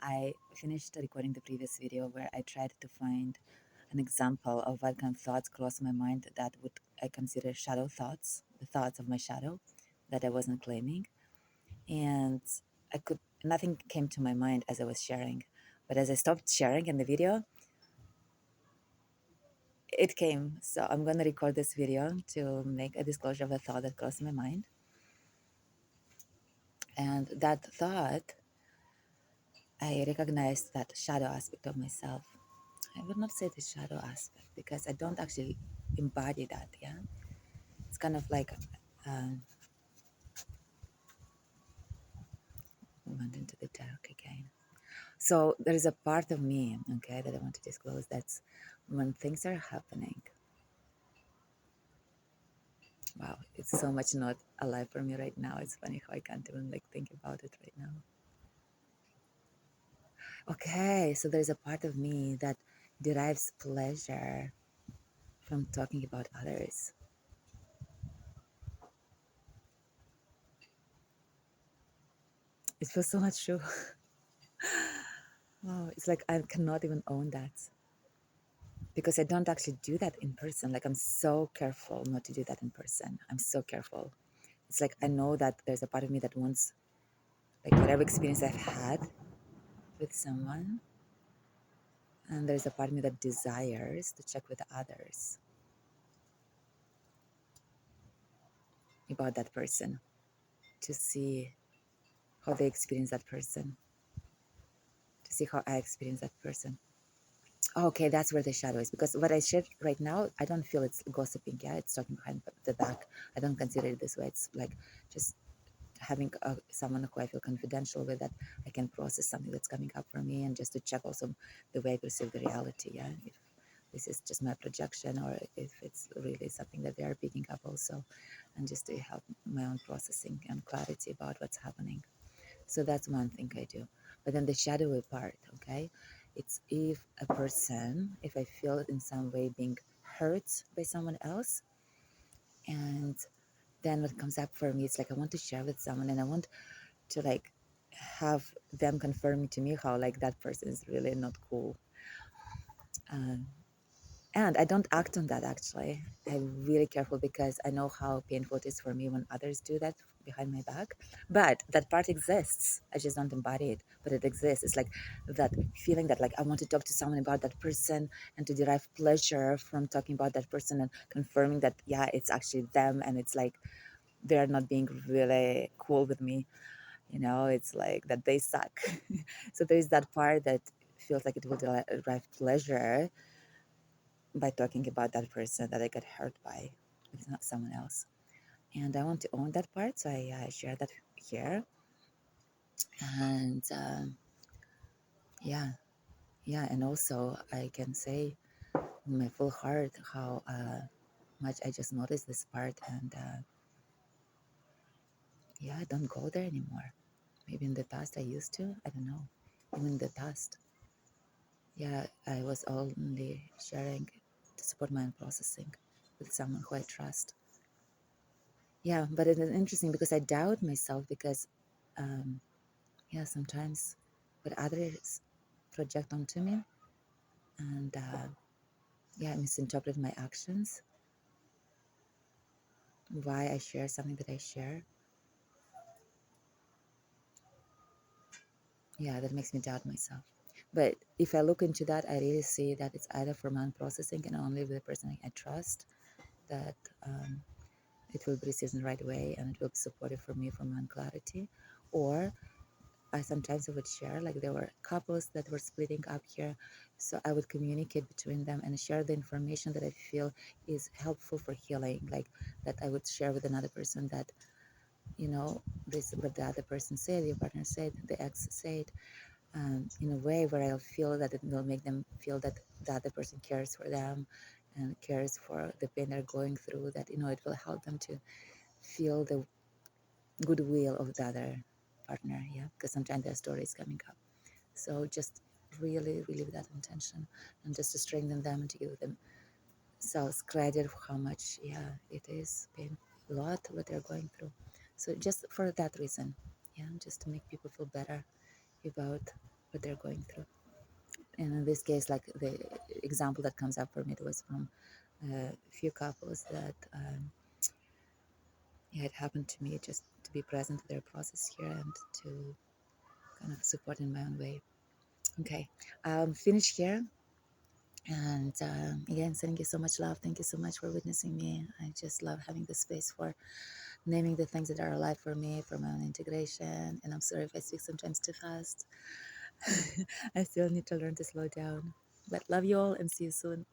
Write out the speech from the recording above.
I finished recording the previous video where I tried to find an example of what kind of thoughts cross my mind that would I consider shadow thoughts, the thoughts of my shadow that I wasn't claiming. And nothing came to my mind as I was sharing. But as I stopped sharing in the video, it came. So I'm going to record this video to make a disclosure of a thought that crossed my mind. And that thought, I recognized that shadow aspect of myself. I would not say the shadow aspect because I don't actually embody that. Yeah, it's kind of like went into the dark again. So there is a part of me, okay, that I want to disclose. That's when things are happening. Wow, it's so much not alive for me right now. It's funny how I can't even like think about it right now. Okay, so there's a part of me that derives pleasure from talking about others. It feels so much true. Wow, it's like I cannot even own that because I don't actually do that in person. Like I'm so careful not to do that in person. I'm so careful. It's like I know that there's a part of me that wants, like whatever experience I've had with someone, and there's a part of me that desires to check with others about that person to see how they experience that person, to see how I experience that person. Okay, that's where the shadow is because what I shared right now, I don't feel it's gossiping. Yeah, it's talking behind the back. I don't consider it this way. It's like just having someone who I feel confidential with, that I can process something that's coming up for me, and just to check also the way I perceive the reality. Yeah, if this is just my projection or if it's really something that they are picking up also, and just to help my own processing and clarity about what's happening. So that's one thing I do. But then the shadowy part, okay, it's if I feel in some way being hurt by someone else, and then what comes up for me, it's like I want to share with someone, and I want to like have them confirm to me how like that person is really not cool. Um, and I don't act on that actually. I'm really careful because I know how painful it is for me when others do that behind my back. But that part exists. I just don't embody it, but it exists. It's like that feeling that like I want to talk to someone about that person and to derive pleasure from talking about that person and confirming that yeah, it's actually them, and it's like they're not being really cool with me. It's like that they suck. So there's that part that feels like it will derive pleasure by talking about that person that I got hurt by. It's not someone else. And I want to own that part, so I share that here. And yeah, yeah. And also, I can say in my full heart how much I just noticed this part. And yeah, I don't go there anymore. Maybe in the past I used to. I don't know. Even in the past. Yeah, I was only sharing to support my own processing with someone who I trust. Yeah, but it is interesting because I doubt myself because, um, yeah, sometimes what others project onto me, and yeah, I misinterpret my actions, why I share something that I share. Yeah, that makes me doubt myself. But if I look into that, I really see that it's either for my own processing and only with the person I trust that it will be received in the right way and it will be supportive for me for my own clarity, or I sometimes would share, like there were couples that were splitting up here. So I would communicate between them and share the information that I feel is helpful for healing. Like that I would share with another person that, this what the other person said, your partner said, the ex said, in a way where I'll feel that it will make them feel that the other person cares for them and cares for the pain they're going through, that, it will help them to feel the goodwill of the other partner. Yeah, because sometimes their story is coming up. So just really, really with that intention, and just to strengthen them and to give themselves credit for how much, yeah, it is pain, a lot what they're going through. So just for that reason, yeah, just to make people feel better about what they're this case, like the example that comes up for me, it was from a few couples that it had happened to me, just to be present to their process here and to kind of support in my own way. Okay, finish here. And again, sending you so much love. Thank you so much for witnessing me. I just love having the space for naming the things that are alive for me, for my own integration. And I'm sorry if I speak sometimes too fast. I still need to learn to slow down. But love you all and see you soon.